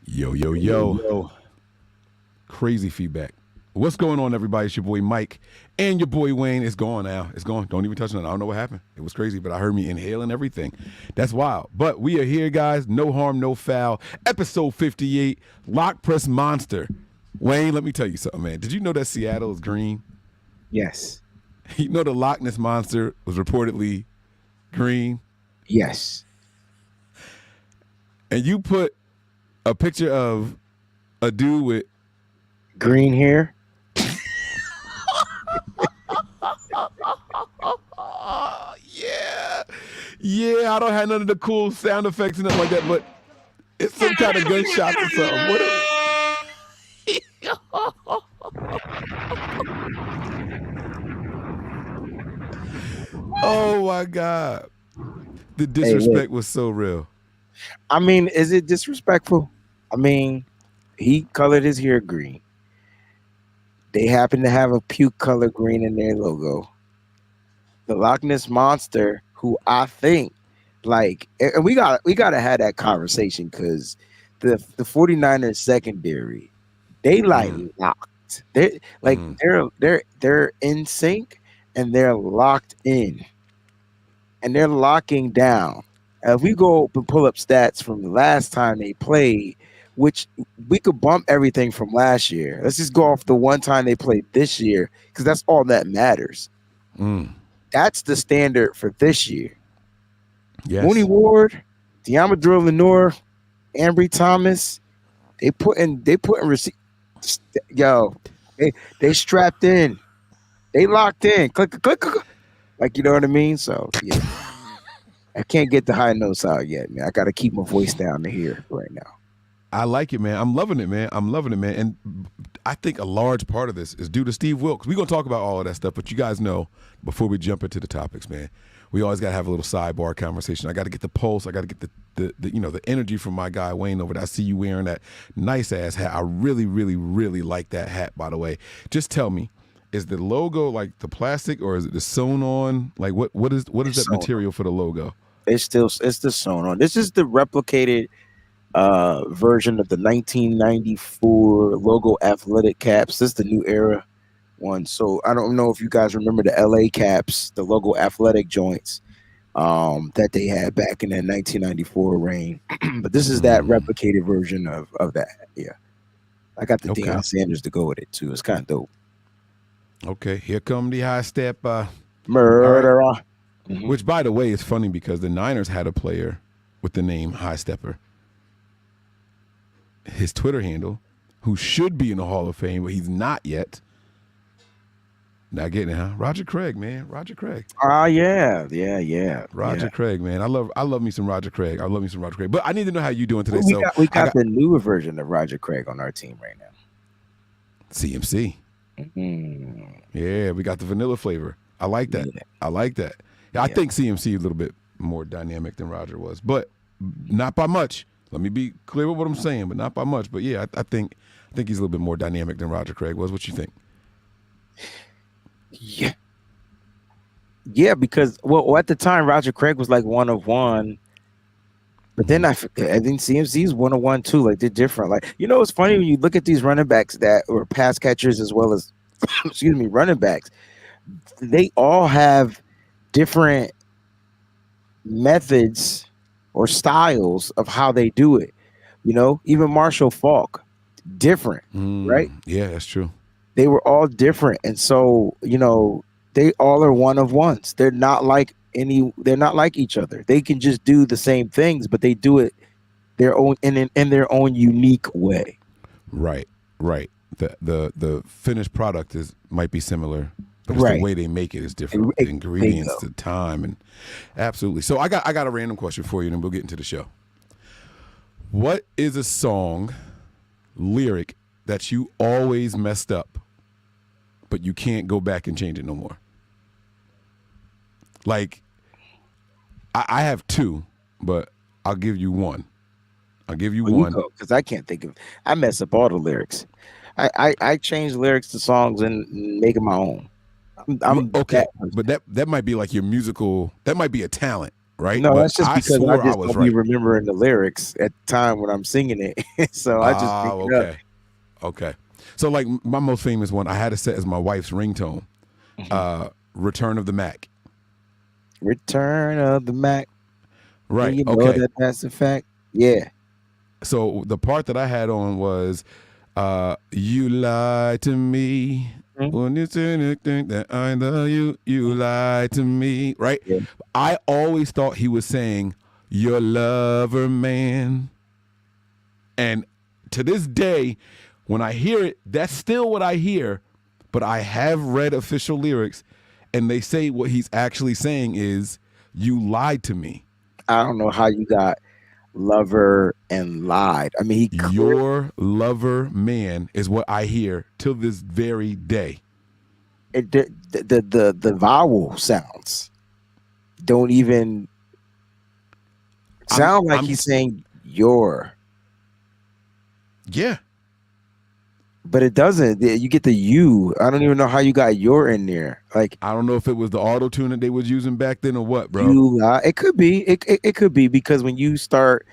Yo, yo, yo. Crazy feedback. What's going on, everybody? It's your boy Mike and your boy Wayne. It's gone now. It's gone. Don't even touch it. I don't know what happened. It was crazy, but I heard me inhaling everything. That's wild. But we are here, guys. No harm, no foul. Episode 58, LockPress Monster. Wayne, let me tell you something, man. Did you know that Seattle is green? Yes. You know the Loch Ness Monster was reportedly green? Yes. And you put a picture of a dude with green hair. Yeah, I don't have none of the cool sound effects and nothing like that, but it's some kind of gunshots or something. Oh my God. The disrespect was so real. I mean, is it disrespectful? I mean, he colored his hair green. They happen to have a puke color green in their logo. The Loch Ness Monster, who I think, like, and we gotta have that conversation because the 49ers secondary, they like locked. They like they're in sync and they're locked in. And they're locking down. If we go and pull up stats from the last time they played, which we could bump everything from last year. Let's just go off the one time they played this year, because that's all that matters. That's the standard for this year. Yes. Mooney Ward, Diamador Lenore, Ambry Thomas, they put in yo, they strapped in. They locked in. Click. Like, you know what I mean? So, yeah. I can't get the high notes out yet, man. I got to keep my voice down to here right now. I like it, man. I'm loving it, man. And I think a large part of this is due to Steve Wilks. We're going to talk about all of that stuff, but you guys know, before we jump into the topics, man, we always got to have a little sidebar conversation. I got to get the pulse. I got to get the energy from my guy Wayne over there. I see you wearing that nice-ass hat. I really, really, really like that hat, by the way. Just tell me, is the logo like the plastic or is it the sewn on? Like what is that material for the logo? It's the sewn on. This is the replicated version of the 1994 logo athletic caps. This is the new era one. So I don't know if you guys remember the LA caps, the logo athletic joints that they had back in that 1994 reign. But this is that replicated version of that. Yeah. I got the Deion Sanders to go with it too. It's kind of dope. Okay, here come the high step murderer. Right. Which, by the way, is funny because the Niners had a player with the name High Stepper. His Twitter handle, who should be in the Hall of Fame, but he's not yet. Not getting it, huh? Roger Craig, man. Roger Craig. Yeah. Roger Craig, man. I love me some Roger Craig. But I need to know how you doing today. We got the newer version of Roger Craig on our team right now. CMC. Yeah, we got the vanilla flavor. I like that. Yeah. I think CMC is a little bit more dynamic than Roger was, but not by much. Let me be clear with what I'm saying, but not by much. But yeah, I think he's a little bit more dynamic than Roger Craig was. What you think? Yeah, because at the time Roger Craig was like one of one. But then I think CMC is 101 too. Like, they're different. Like, you know, it's funny when you look at these running backs that were pass catchers as well as, running backs. They all have different methods or styles of how they do it. You know, even Marshall Faulk, different, right? Yeah, that's true. They were all different, and so they all are one of ones. They're not like each other. They can just do the same things, but they do it their own in their own unique way. Right. The finished product might be similar, but the way they make it is different. The ingredients, the time, and absolutely. So I got a random question for you, and then we'll get into the show. What is a song lyric that you always messed up, but you can't go back and change it no more? Like, I have two, but I'll give you one. One. Because I can't think of. I mess up all the lyrics. I change lyrics to songs and make them my own. I'm okay, but that might be like your musical. That might be a talent. right? No, But that's just I because I swore I just was don't be right. remembering the lyrics at the time when I'm singing it. So I just Ah, pick it up. okay. So like my most famous one, I had it set as my wife's ringtone. Return of the Mac. Return of the Mac. And Right. you know Okay. that that's a fact. Yeah. So the part that I had on was, "You lied to me Mhm. when you think that I love you. You lied to me." Right. Yeah. I always thought he was saying your lover man, and to this day, when I hear it, that's still what I hear. But I have read official lyrics, and they say what he's actually saying is, "You lied to me." I don't know how you got lover and lied. I mean, he clearly, Your lover man is what I hear till this very day. the vowel sounds don't even I'm sound like I'm he's saying your, yeah. but it doesn't. You get the you. I don't even know how you got your in there. Like I don't know if it was the auto tune that they was using back then or what, bro. you, it could be. It could be because when you start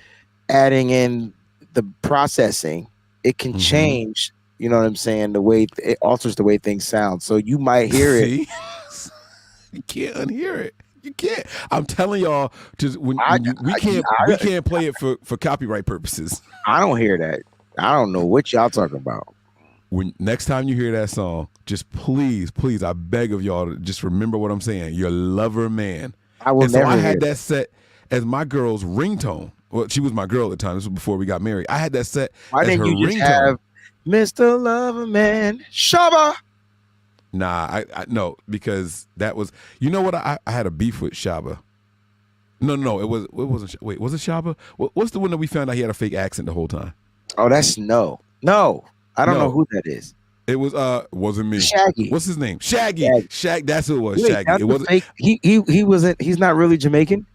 adding in the processing, it can change. You know what I'm saying? The way it alters the way things sound. So you might hear it. See, you can't unhear it. You can't. I'm telling y'all, just I, when you we can't play it for copyright purposes. I don't hear that. I don't know what y'all talking about. When next time you hear that song, just please, I beg of y'all to just remember what I'm saying. Your lover man. I will And so never I hear had that. that set as my girl's ringtone. Well, she was my girl at the time. This was before we got married. I had that set Why as didn't her you just ringtone. have Mr. Lover Man Shabba? Nah, I no, because that was, you know what, I had a beef with Shaba. No, it wasn't. Wait, was it Shaba? What's the one that we found out he had a fake accent the whole time? Oh, that's no. I don't know No, who that is. it was wasn't me. Shaggy. What's his name? Shaggy. Shaggy. Shag. That's who it was. Wait, Shaggy. that's It the wasn't. fake. He wasn't. He's not really Jamaican.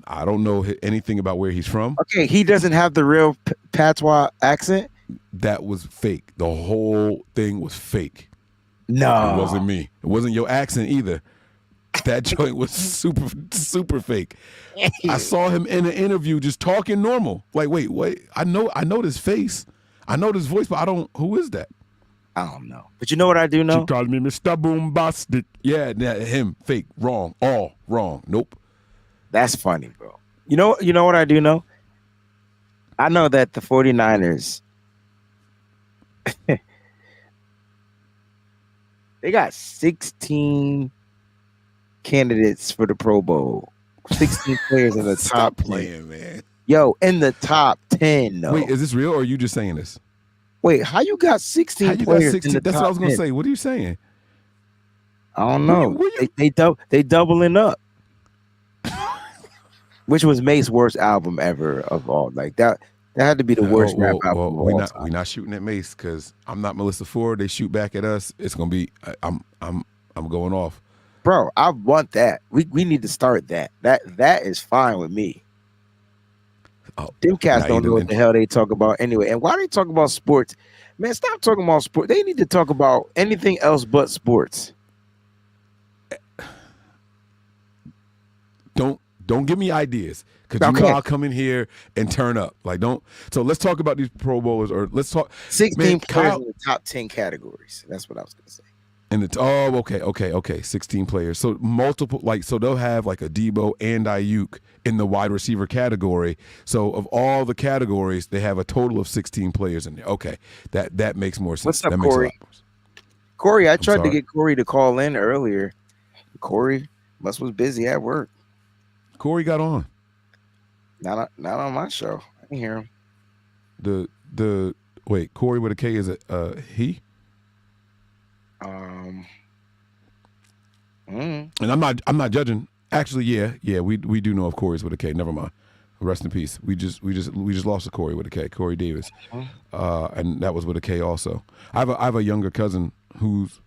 I don't know anything about where he's from. Okay, he doesn't have the real patois accent. That was fake. The whole thing was fake. No, It wasn't me. It wasn't your accent either. That joint was super fake. I saw him in an interview just talking normal. Like, wait, I know this face. I know this voice, but I don't. Who is that? I don't know. But you know what I do know? She called me Mr. Boombastic. Yeah, him. Fake. Wrong. All wrong. Nope. That's funny, bro. You know what I do know? I know that the 49ers they got 16 candidates for the Pro Bowl. 16 players in the top 10. playing, man. Yo, in the top 10, though. Wait, is this real or are you just saying this? Wait, how you got 16 How you got players 16? in the That's top what I was gonna 10? say. What are you saying? I don't know. Were you- They doubling up. Which was Mace's worst album ever of all. Like that had to be the worst rap album of all time. We're not shooting at Mace because I'm not Melissa Ford. They shoot back at us. It's gonna be. I'm going off. Bro, I want that. We need to start that. That is fine with me. Oh, Them cats now don't you know done- what the hell they talk about anyway. And why they talk about sports? Man, stop talking about sports. They need to talk about anything else but sports. Don't give me ideas because you Okay. know I'll come in here and turn up. Like don't. So let's talk about these Pro Bowlers or let's talk. 16 Man, players Kyle- in the top 10 categories. That's what I was gonna say. Okay. 16 players. So multiple, like, so they'll have like a Debo and Ayuk in the wide receiver category. So of all the categories, they have a total of 16 players in there. Okay, that makes more sense. What's up, that makes Corey? a lot more sense. Corey, I tried to sorry. get Corey to call in earlier. Corey was busy at work. Corey got on Not on my show. I didn't hear him. the wait. Corey with a K is a he. And I'm not judging. Actually, yeah, we do know of Corey's with a K. Never mind. Rest in peace. We just lost a Corey with a K, Corey Davis, and that was with a K also. I have a younger cousin who's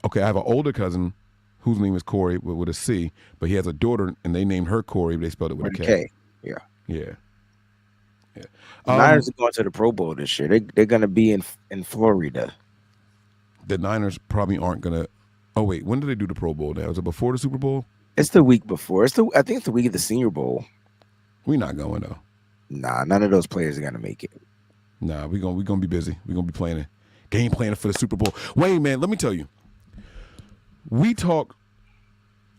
okay. I have an older cousin whose name is Corey with a C, but he has a daughter and they named her Corey. But they spelled it with a K. Yeah. Yeah. The Niners are going to the Pro Bowl this year. They're going to be in Florida. The Niners probably aren't gonna. Oh wait, when did they do the Pro Bowl? Now was it before the Super Bowl? It's the week before. I think it's the week of the Senior Bowl. We're not going though. Nah, none of those players are gonna make it. Nah, we gonna be busy. We're gonna be playing game planning for the Super Bowl. Wayne, man, let me tell you. We talked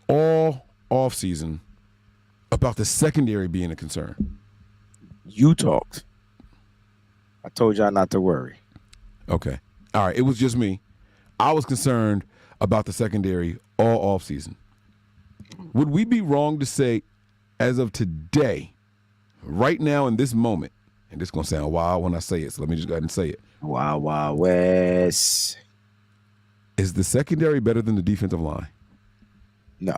all off season about the secondary being a concern. You talked. I told y'all not to worry. Okay. All right. It was just me. I was concerned about the secondary all off season. Would we be wrong to say, as of today, right now in this moment, and this is going to sound wild when I say it, so let me just go ahead and say it. Wild, wild west. Is the secondary better than the defensive line? No.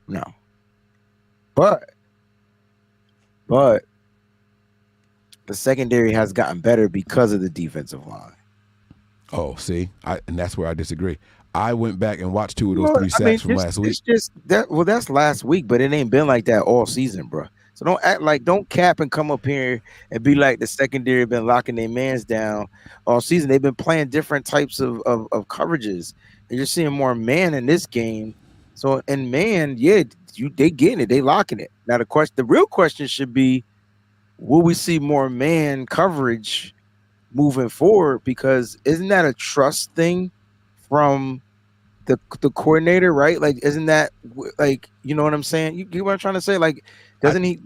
No. But the secondary has gotten better because of the defensive line. Oh, see, and that's where I disagree. I went back and watched 2 of those 3 sacks from last week. It's just that. Well, that's last week, but it ain't been like that all season, bro. So don't cap and come up here and be like the secondary been locking their mans down all season. They've been playing different types of coverages, and you're seeing more man in this game. So in man, yeah, they getting it, they locking it. Now the real question should be, will we see more man coverage moving forward? Because isn't that a trust thing from the coordinator, right? Like, isn't that like, you know what I'm saying? You get what I'm trying to say? Like, doesn't he?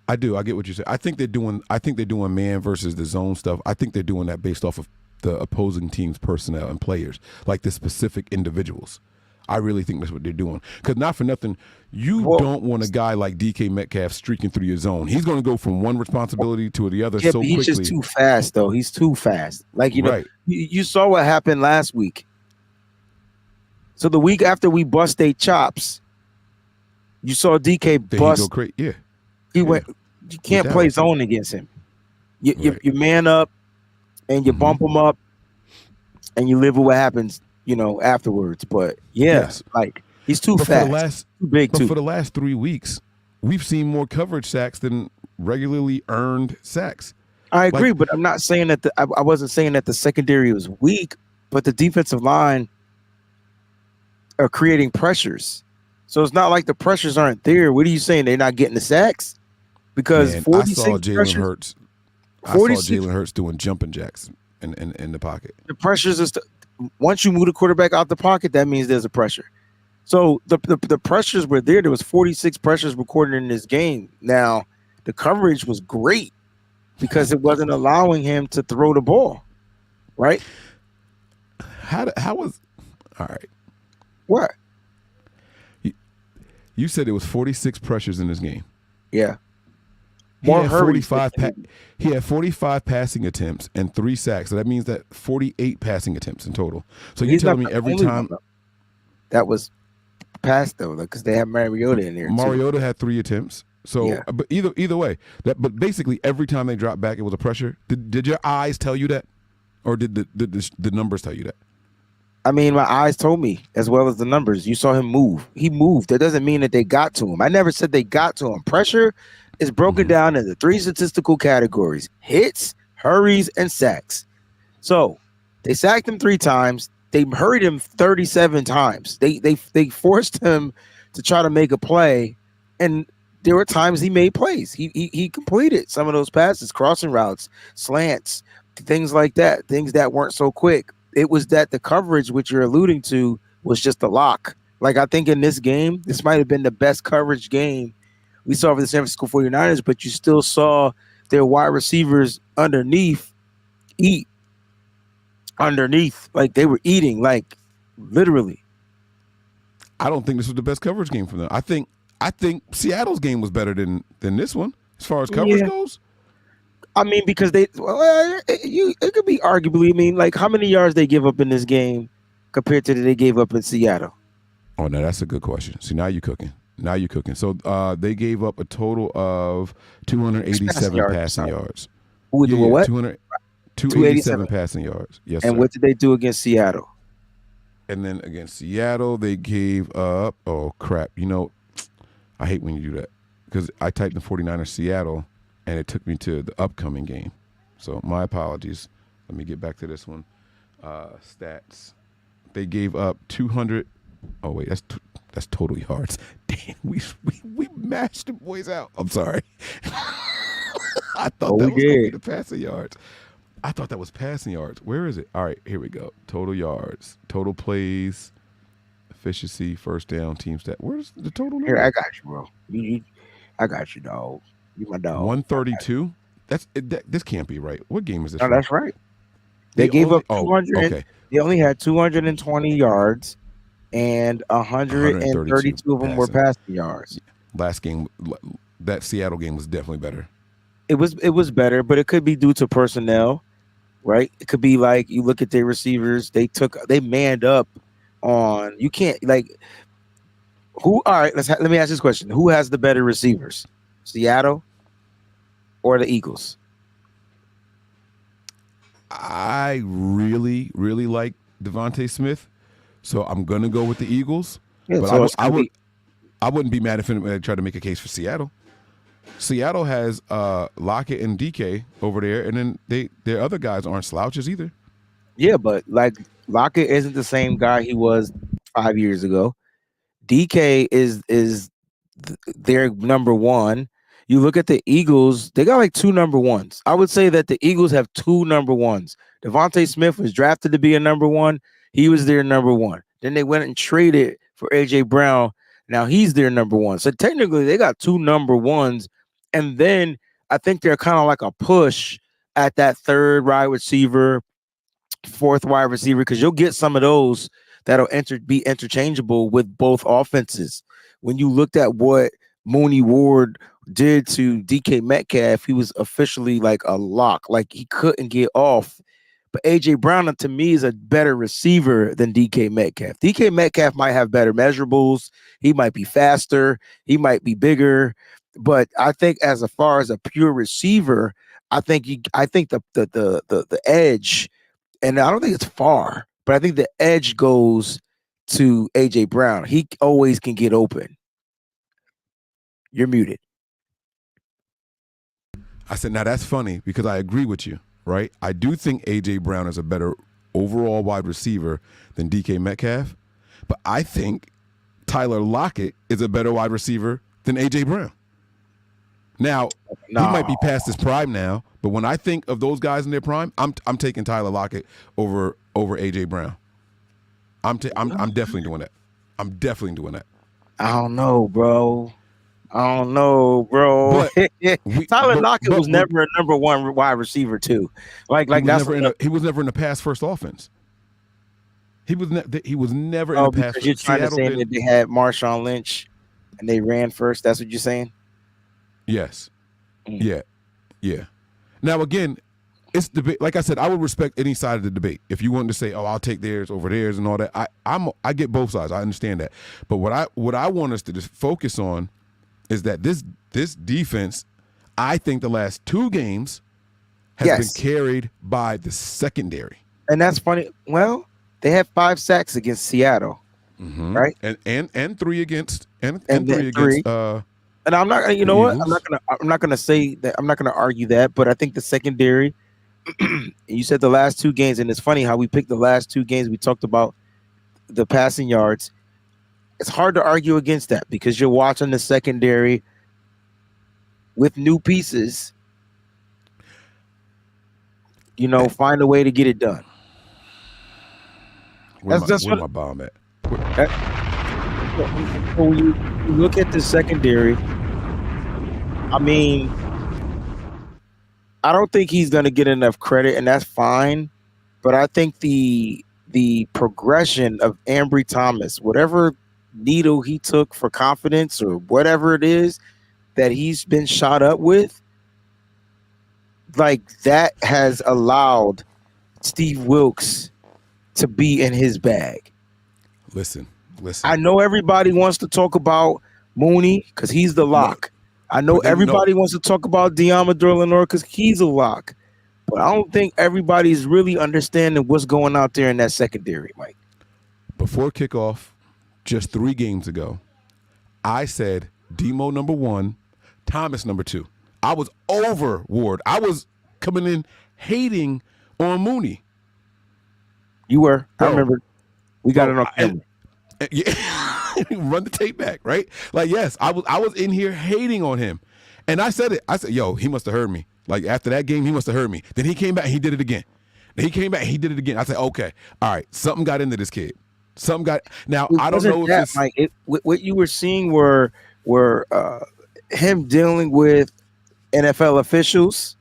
I do. I get what you say. I think they're doing man versus the zone stuff. I think they're doing that based off of the opposing team's personnel and players, like the specific individuals. I really think that's what they're doing. Because not for nothing, you don't want a guy like DK Metcalf streaking through your zone. He's going to go from one responsibility to the other so quickly. He's just too fast, though. He's too fast. Like, you know, you saw what happened last week. So the week after we bust their chops, you saw DK bust. He went. You can't play zone against him. You man up, and you bump him up, and you live with what happens, you know, afterwards. But like he's too fast, too big. But for the last 3 weeks, we've seen more coverage sacks than regularly earned sacks. I agree, but I'm not saying that I wasn't saying that the secondary was weak, but the defensive line are creating pressures. So it's not like the pressures aren't there. What are you saying? They're not getting the sacks? Because 46 I saw Jalen Hurts. I saw Jalen Hurts doing jumping jacks in the pocket. The pressures is once you move the quarterback out the pocket, that means there's a pressure. So the pressures were there. There was 46 pressures recorded in this game. Now the coverage was great because it wasn't allowing him to throw the ball. Right? How was all right? What? You said it was 46 pressures in this game. Yeah. He had 45 passing attempts and 3 sacks. So that means that 48 passing attempts in total. So you're telling me every time that was passed though, because they had Mariota in there. Mariota had 3 attempts. So, but either way, but basically every time they dropped back, it was a pressure. Did your eyes tell you that, or did the numbers tell you that? I mean, my eyes told me as well as the numbers. You saw him move. He moved. That doesn't mean that they got to him. I never said they got to him. Pressure is broken down into 3 statistical categories: hits, hurries, and sacks. So they sacked him 3 times. They hurried him 37 times. They forced him to try to make a play, and there were times he made plays. He completed some of those passes, crossing routes, slants, things like that, things that weren't so quick. It was that the coverage, which you're alluding to, was just a lock. Like, I think in this game, this might have been the best coverage game we saw for the San Francisco 49ers, but you still saw their wide receivers underneath eat. Underneath. Like, they were eating, like, literally. I don't think this was the best coverage game for them. I think Seattle's game was better than this one as far as coverage goes. I mean, because it could be arguably. I mean, like, how many yards they give up in this game compared to they gave up in Seattle? Oh, no, that's a good question. See, now you're cooking. So they gave up a total of 287 passing yards. What? 287 passing yards. Yes, and sir. What did they do against Seattle? And then against Seattle, they gave up. Oh, crap. You know, I hate when you do that because I typed in 49ers Seattle, and it took me to the upcoming game. So my apologies. Let me get back to this one. Stats. They gave up 200. Oh wait, that's total yards. Damn, we mashed the boys out. I'm sorry. I Oh, thought we that was gonna be did. the passing yards. I thought that was passing yards. Where is it? All right, here we go. Total yards, total plays, efficiency, first down, team stat. Where's the total Here, I number? got you, bro. I got you, dog. You my dog. 132. This can't be right. What game is this No, from? that's right. They They gave only up 200. okay, They only had 220 yards, and 132 132 of them were passing. passing yards. Last game, that Seattle game was definitely better. It was better, but it could be due to personnel, right? It could be like you look at their receivers. They manned up on. You can't like who. All right, let me ask this question: Who has the better receivers, Seattle or the Eagles? I really, really like Devontae Smith, so I'm gonna go with the Eagles. Yeah, But so it's gonna be I wouldn't be mad if anybody tried to make a case for Seattle. Seattle has Lockett and DK over there, and then their other guys aren't slouches either. yeah, but like Lockett isn't the same guy he was 5 years ago. DK is their number one. You look at the Eagles, they got like two number ones. I would say that the Eagles have two number ones. Devontae Smith was drafted to be a number one. He was their number one. Then they went and traded for AJ Brown. Now he's their number one. So technically they got two number ones. And then I think they're kind of like a push at that third wide receiver, fourth wide receiver, because you'll get some of those that'll be interchangeable with both offenses. When you looked at what Mooney Ward did to DK Metcalf, he was officially like a lock, like he couldn't get off. But AJ Brown, to me, is a better receiver than DK Metcalf. DK Metcalf might have better measurables. He might be faster. He might be bigger. But I think, as far as a pure receiver, I think the edge, and I don't think it's far, but I think the edge goes to AJ Brown. He always can get open. You're muted. I said, now that's funny because I agree with you, right? I do think AJ Brown is a better overall wide receiver than DK Metcalf, but I think Tyler Lockett is a better wide receiver than AJ Brown. Now, he might be past his prime now, but when I think of those guys in their prime, I'm taking Tyler Lockett over AJ Brown. I'm definitely doing that. I'm definitely doing that. I don't know, bro. Tyler Lockett was never a number one wide receiver, too. He was never in the pass first offense. He was never in the pass. Because you're trying to say that they had Marshawn Lynch and they ran first. That's what you're saying? Yes. Yeah. Now again, it's debate. Like I said, I would respect any side of the debate. If you wanted to say, "Oh, I'll take theirs over theirs" and all that, I get both sides. I understand that. But what I want us to just focus on is that this defense, I think the last two games has been carried by the secondary. And that's funny. Well, they had 5 sacks against Seattle, right? And three against and three against. And I'm not. You know what? I'm not gonna say that. I'm not gonna argue that. But I think the secondary. You said the last two games, and it's funny how we picked the last two games. We talked about the passing yards. It's hard to argue against that because you're watching the secondary with new pieces. Find a way to get it done. Where's my bomb at? When you look at the secondary, I mean, I don't think he's going to get enough credit, and that's fine. But I think the progression of Ambry Thomas, whatever needle he took for confidence or whatever it is that he's been shot up with, like that has allowed Steve Wilks to be in his bag. Listen. I know everybody wants to talk about Mooney because he's the lock. I know everybody wants to talk about Deommodore Lenoir because he's a lock. But I don't think everybody's really understanding what's going out there in that secondary, Mike. Before kickoff, just 3 games ago, I said Demo number 1, Thomas number 2. I was over Ward. I was coming in hating on Mooney. You were. I remember. We got it on camera. Yeah. Run the tape back, right? Like, yes, I was in here hating on him. And I said it. I said, yo, he must have heard me. Like, after that game, he must have heard me. Then he came back and he did it again. Then he came back and he did it again. I said, okay, all right, something got into this kid. Something got. Now, It I don't wasn't know if that, it's. Mike. What you were seeing were him dealing with NFL officials,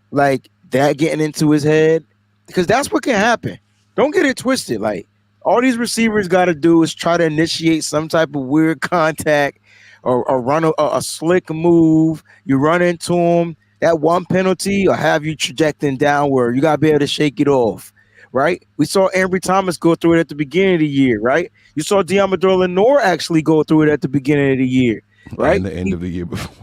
like that getting into his head, because that's what can happen. Don't get it twisted. Like all these receivers got to do is try to initiate some type of weird contact or run a slick move. You run into him. That one penalty will have you trajecting downward. You got to be able to shake it off. Right? We saw Ambry Thomas go through it at the beginning of the year, right? You saw Diamador Lenore actually go through it at the beginning of the year, right? And the end of the year before.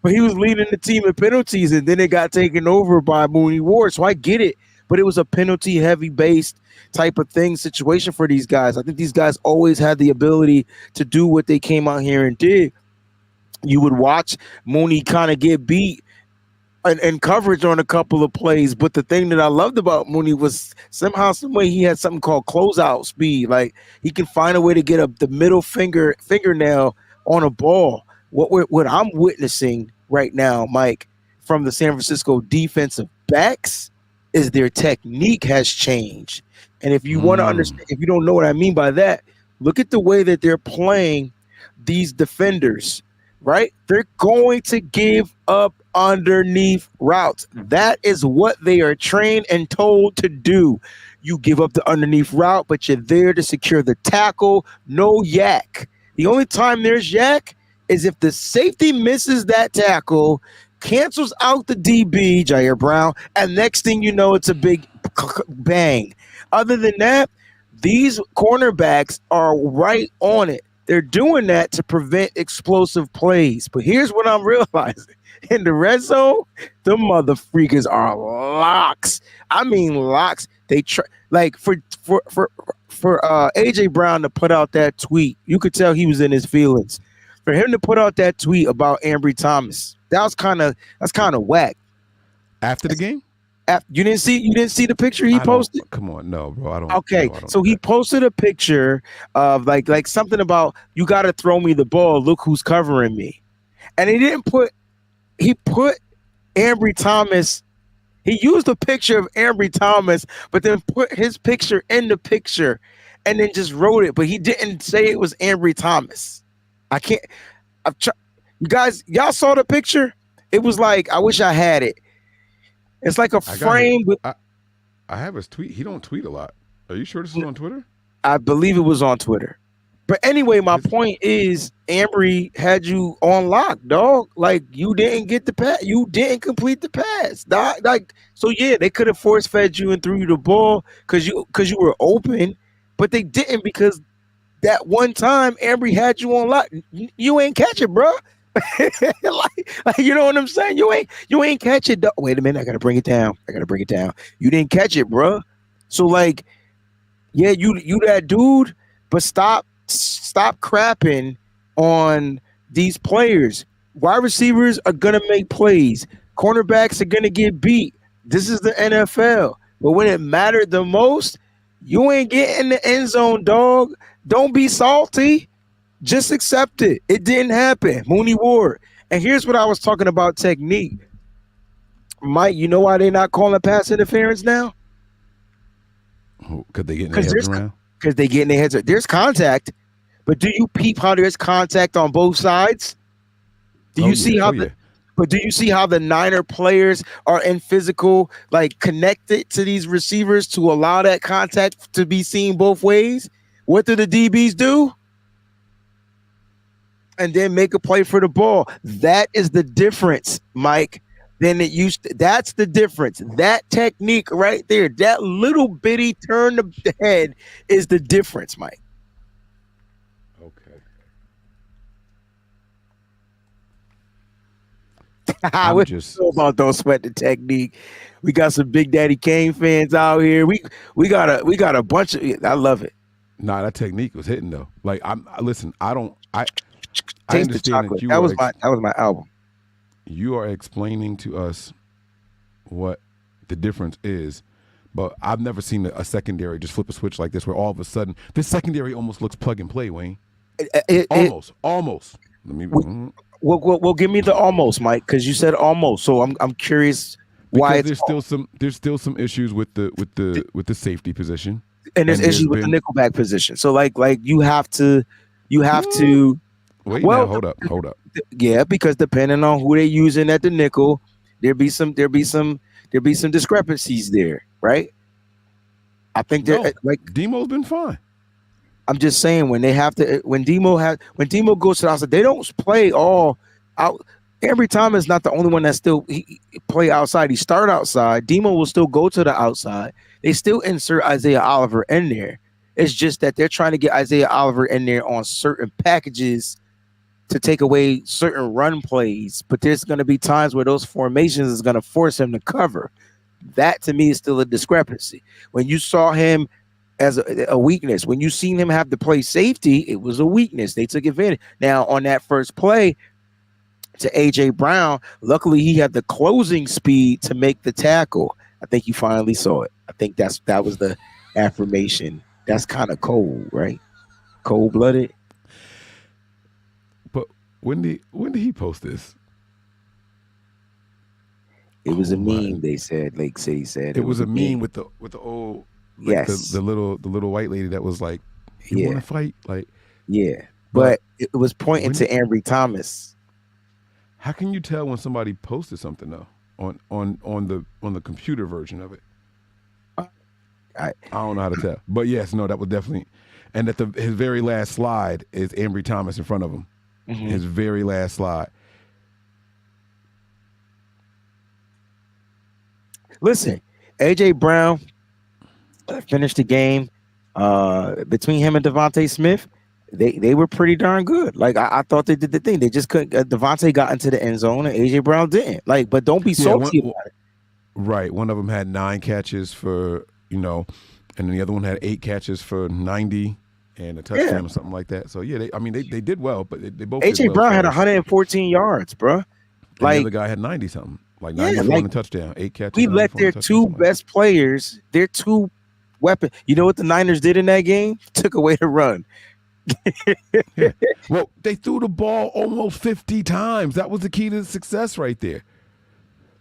But he was leading the team in penalties, and then it got taken over by Mooney Ward. So I get it, but it was a penalty heavy based type of thing situation for these guys. I think these guys always had the ability to do what they came out here and did. You would watch Mooney kind of get beat and coverage on a couple of plays, but the thing that I loved about Mooney was somehow, some way, he had something called closeout speed. Like he can find a way to get the middle fingernail on a ball. What I'm witnessing right now, Mike, from the San Francisco defensive backs is their technique has changed. And if you want to understand, if you don't know what I mean by that, look at the way that they're playing these defenders, right? They're going to give up underneath routes. That is what they are trained and told to do. You give up the underneath route, but you're there to secure the tackle. No yak. The only time there's yak is if the safety misses that tackle, cancels out the DB, Ji'Ayir Brown, and next thing you know, it's a big bang. Other than that, these cornerbacks are right on it. They're doing that to prevent explosive plays. But here's what I'm realizing. In the red zone, the mother freakers are locks. I mean locks. They like for AJ Brown to put out that tweet, you could tell he was in his feelings. For him to put out that tweet about Ambry Thomas, that's kind of whack. After the game? You didn't see the picture he posted? Come on, no, bro. I don't. Okay, no, I don't so he posted a picture of like something about you got to throw me the ball. Look who's covering me, and he put Ambry Thomas. He used a picture of Ambry Thomas, but then put his picture in the picture, and then just wrote it. But he didn't say it was Ambry Thomas. I can't. You guys, y'all saw the picture? It was like I wish I had it. It's like a frame with. I have his tweet. He don't tweet a lot. Are you sure this is on Twitter? I believe it was on Twitter. But anyway, my point is, Ambry had you on lock, dog. Like you didn't get the pass. You didn't complete the pass, dog. Like so, yeah, they could have force fed you and threw you the ball because you were open, but they didn't because that one time Ambry had you on lock. You ain't catch it, bro. like you know what I'm saying? You ain't catch it. Wait a minute, I gotta bring it down. You didn't catch it, bro. So like, yeah, you that dude, but stop crapping on these players. Wide receivers are gonna make plays. Cornerbacks are gonna get beat. This is the NFL. But when it mattered the most, you ain't getting the end zone, dog. Don't be salty. Just accept it. It didn't happen. Mooney Ward. And here's what I was talking about technique. Mike, you know why they're not calling pass interference now? Because they getting their heads around? Because they getting their heads around. There's contact, but do you peep how there's contact on both sides? Do you see how But do you see how the Niner players are in physical, like connected to these receivers to allow that contact to be seen both ways? What do the DBs do? And then make a play for the ball. That is the difference, Mike. Then it used to, that's the difference. That technique right there, that little bitty turn of the head is the difference, Mike. Okay. I just know about don't sweat the technique. We got some Big Daddy Kane fans out here. We got a bunch of. I love it. Nah, that technique was hitting though. Like I Taste the chocolate. That was my album. You are explaining to us what the difference is, But I've never seen a secondary just flip a switch like this, where all of a sudden this secondary almost looks plug and play. Wayne, almost. Let me. Well, give me the almost, Mike, because you said almost. So I'm curious why there's still some issues with the safety position, and there's issues with the nickelback position. So like you have to. Wait, now hold up. Yeah, because depending on who they're using at the nickel, there'll be some discrepancies there, right? I think Demo's been fine. I'm just saying when Demo goes to the outside, they don't play all out. Every time is not the only one that still he play outside. He start outside. Demo will still go to the outside. They still insert Isaiah Oliver in there. It's just that they're trying to get Isaiah Oliver in there on certain packages to take away certain run plays. But there's going to be times where those formations is going to force him to cover. That to me is still a discrepancy. When you saw him as a weakness, when you seen him have to play safety, it was a weakness. They took advantage. Now on that first play to AJ Brown, luckily he had the closing speed to make the tackle. I think you finally saw it. I think that was the affirmation. That's kind of cold, right? Cold-blooded. But when did he post this? It was a meme. They said Lake City said it was a meme with the old the little white lady that was like, you want to fight, like but it was pointing to Ambry Thomas. How can you tell when somebody posted something though on the computer version of it? I don't know how to tell, but yes, no, that was definitely, and that his very last slide is Ambry Thomas in front of him. Mm-hmm. His very last slide. Listen, AJ Brown finished the game. Between him and Devontae Smith, they were pretty darn good. Like I thought they did the thing. They just couldn't. Devontae got into the end zone and AJ Brown didn't. Like, but don't be salty about it. Right. One of them had 9 catches for, and then the other one had 8 catches for 90 and a touchdown or something like that. So yeah, they did well, but they both. AJ Brown had 114 yards, bro. Like the other guy had 90 something, like 94 and a touchdown, 8 catches. We let their 2 best players, their 2 weapons. You know what the Niners did in that game? Took away the run. Yeah. Well, they threw the ball almost 50 times. That was the key to success right there.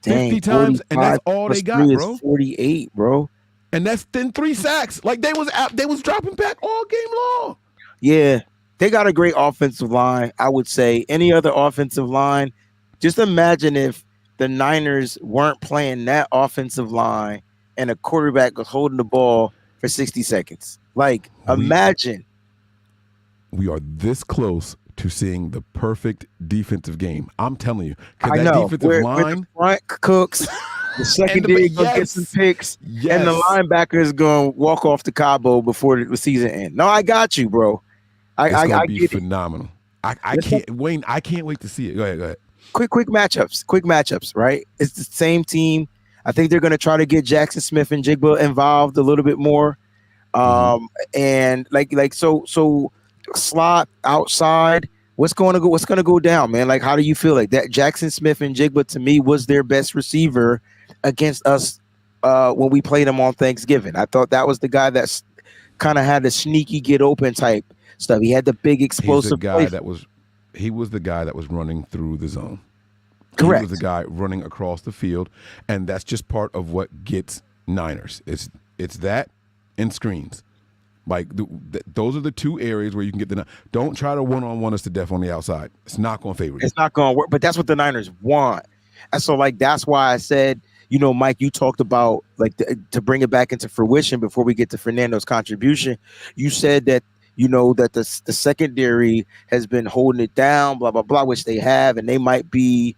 50 times, and that's all they got, bro. 48, bro. And that's then 3 sacks. Like they was dropping back all game long. Yeah, they got a great offensive line. I would say any other offensive line. Just imagine if the Niners weren't playing that offensive line and a quarterback was holding the ball for 60 seconds. Like, imagine. We are this close to seeing the perfect defensive game. I'm telling you. I know. Defensive line, the front cooks, the secondary going to get some picks, and the linebacker is going to walk off the Cabo before the season ends. No, I got you, bro. It's going to be phenomenal. I can't wait to see it. Go ahead. Quick matchups, right? It's the same team. I think they're going to try to get Jackson Smith and Jigba involved a little bit more. And so slot outside. What's going to go down, man? Like, how do you feel like that? Jackson Smith and Jigba to me was their best receiver against us when we played him on Thanksgiving. I thought that was the guy that's kind of had the sneaky get open type stuff. He had the big explosive He was the guy that was running through the zone. Correct. He was the guy running across the field, and that's just part of what gets Niners. It's that and screens. Like those are the 2 areas where you can get the. Don't try to one-on-one us to death on the outside. It's not going to favor you. It's not going to work. But that's what the Niners want. And so, like, that's why I said, Mike, you talked about to bring it back into fruition before we get to Fernando's contribution. You said that. That the secondary has been holding it down, blah, blah, blah, which they have, and they might be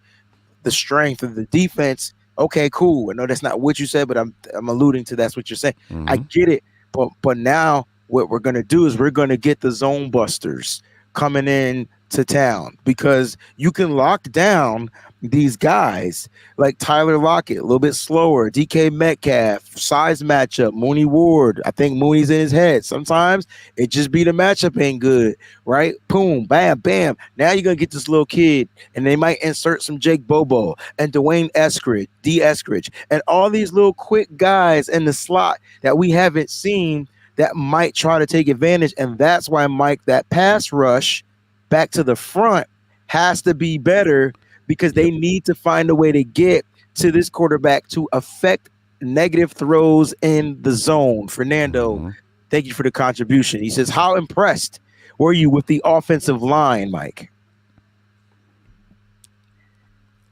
the strength of the defense. Okay, cool. I know that's not what you said, but I'm alluding to that's what you're saying. Mm-hmm. I get it. But now what we're going to do is we're going to get the zone busters coming in to town because you can lock down these guys like Tyler Lockett, a little bit slower, DK Metcalf, size matchup, Mooney Ward. I think Mooney's in his head. Sometimes it just be the matchup ain't good, right? Boom, bam, bam. Now you're gonna get this little kid, and they might insert some Jake Bobo and Dwayne Eskridge, and all these little quick guys in the slot that we haven't seen that might try to take advantage. And that's why, Mike, that pass rush back to the front has to be better because they need to find a way to get to this quarterback to affect negative throws in the zone. Fernando, thank you for the contribution. He says, how impressed were you with the offensive line, Mike?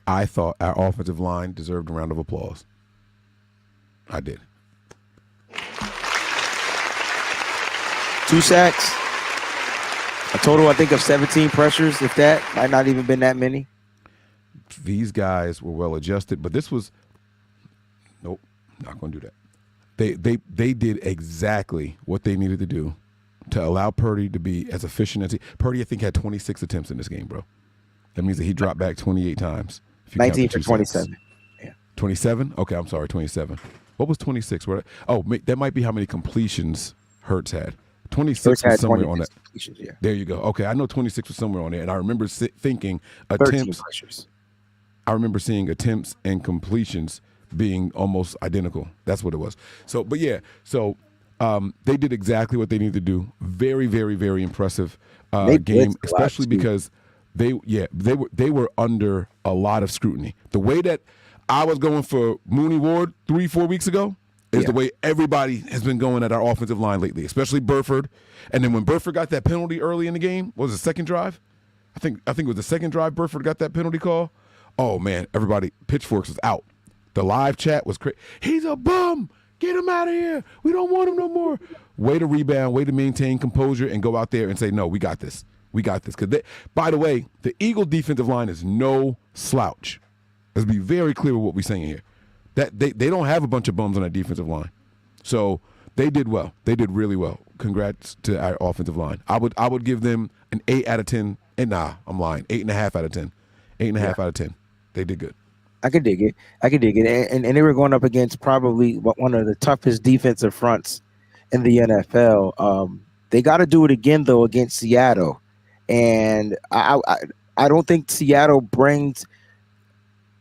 I thought our offensive line deserved a round of applause. I did. 2 sacks. A total, I think, of 17 pressures, if that. Might not even been that many. These guys were well adjusted, but this was nope, not going to do that. They did exactly what they needed to do to allow Purdy to be as efficient as Purdy, I think, had 26 attempts in this game, bro. That means that he dropped back 28 times. 19 for 27. Yeah. 27? Okay, I'm sorry, 27. What was 26? That might be how many completions Hurts had. 26 was somewhere on that. Yeah. There you go. Okay, I know 26 was somewhere on there, and I remember thinking attempts. I remember seeing attempts and completions being almost identical. That's what it was. So, but yeah, they did exactly what they needed to do. Very, very, very impressive game, especially because they were under a lot of scrutiny. The way that I was going for Mooney Ward 3-4 weeks ago is the way everybody has been going at our offensive line lately, especially Burford. And then when Burford got that penalty early in the game, what was the second drive? I think it was the second drive Burford got that penalty call. Oh, man, everybody, pitchforks was out. The live chat was crazy. He's a bum. Get him out of here. We don't want him no more. Way to rebound, way to maintain composure and go out there and say, no, we got this. We got this. Because, by the way, the Eagle defensive line is no slouch. Let's be very clear with what we're saying here. That they don't have a bunch of bums on that defensive line. So they did well. They did really well. Congrats to our offensive line. I would give them an 8 out of 10. And I'm lying. 8.5 out of 10. 8.5 out of 10. They did good. I could dig it. And they were going up against probably one of the toughest defensive fronts in the NFL. They got to do it again, though, against Seattle. And I don't think Seattle brings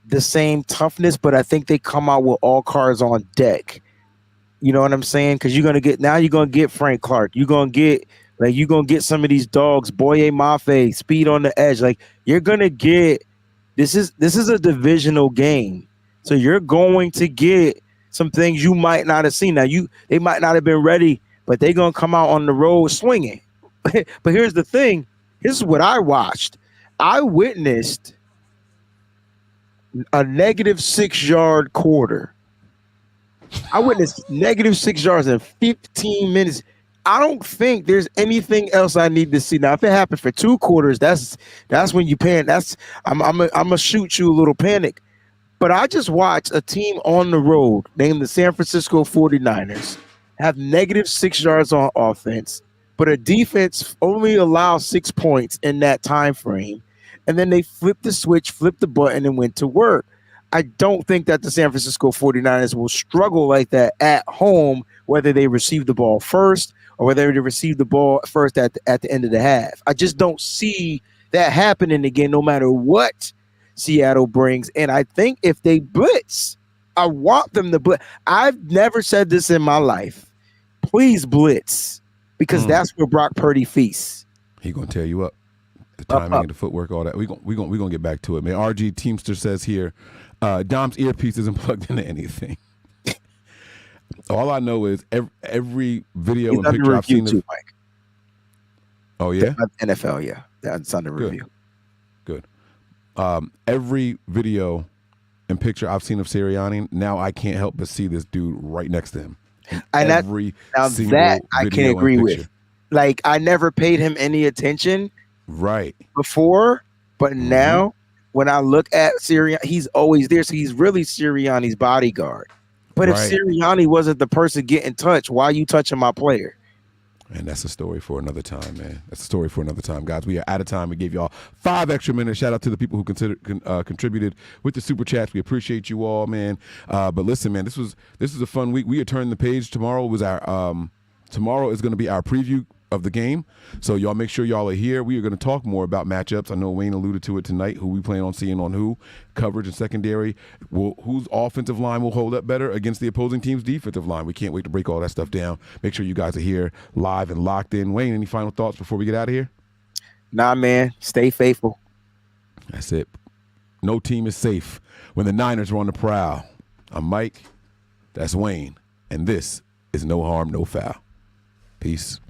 the same toughness, but I think they come out with all cards on deck. You know what I'm saying? Because you're gonna get Frank Clark. You're gonna get some of these dogs, Boye Mafe, speed on the edge. Like you're gonna get this is a divisional game, so you're going to get some things you might not have seen. Now they might not have been ready, but they're gonna come out on the road swinging. But here's the thing. This is what I watched. I witnessed a negative 6-yard quarter. I witnessed negative 6 yards in 15 minutes. I don't think there's anything else I need to see. Now, if it happened for 2 quarters, that's when you panic. I'm gonna shoot you a little panic. But I just watched a team on the road named the San Francisco 49ers have negative 6 yards on offense, but a defense only allows 6 points in that time frame. And then they flipped the switch, flipped the button, and went to work. I don't think that the San Francisco 49ers will struggle like that at home, whether they receive the ball first or whether they receive the ball first at the end of the half. I just don't see that happening again, no matter what Seattle brings. And I think if they blitz, I want them to blitz. I've never said this in my life. Please blitz, because that's where Brock Purdy feasts. He gonna tear you up. The timing and the footwork, all that. We gonna get back to it, man. RG Teamster says here, Dom's earpiece isn't plugged into anything. All I know is every video and picture I've seen. Too, Mike. Oh yeah, NFL, yeah, that's under review. Good. Every video and picture I've seen of Sirianni, now I can't help but see this dude right next to him. And that I can agree with. Like I never paid him any attention. Right. Before, but now when I look at Sirianni, he's always there. So he's really Sirianni's bodyguard. But if Sirianni wasn't the person getting touched, why are you touching my player? And that's a story for another time, man. That's a story for another time, guys. We are out of time. We gave y'all 5 extra minutes. Shout out to the people who contributed with the super chats. We appreciate you all, man. But listen, man, this was a fun week. We are turning the page. Tomorrow is going to be our preview of the game. So y'all make sure y'all are here. We are going to talk more about matchups. I know Wayne alluded to it tonight, who we plan on seeing on who, coverage and secondary, whose offensive line will hold up better against the opposing team's defensive line. We can't wait to break all that stuff down. Make sure you guys are here live and locked in. Wayne, any final thoughts before we get out of here? Nah, man. Stay faithful. That's it. No team is safe when the Niners are on the prowl. I'm Mike. That's Wayne. And this is No Harm, No Foul. Peace.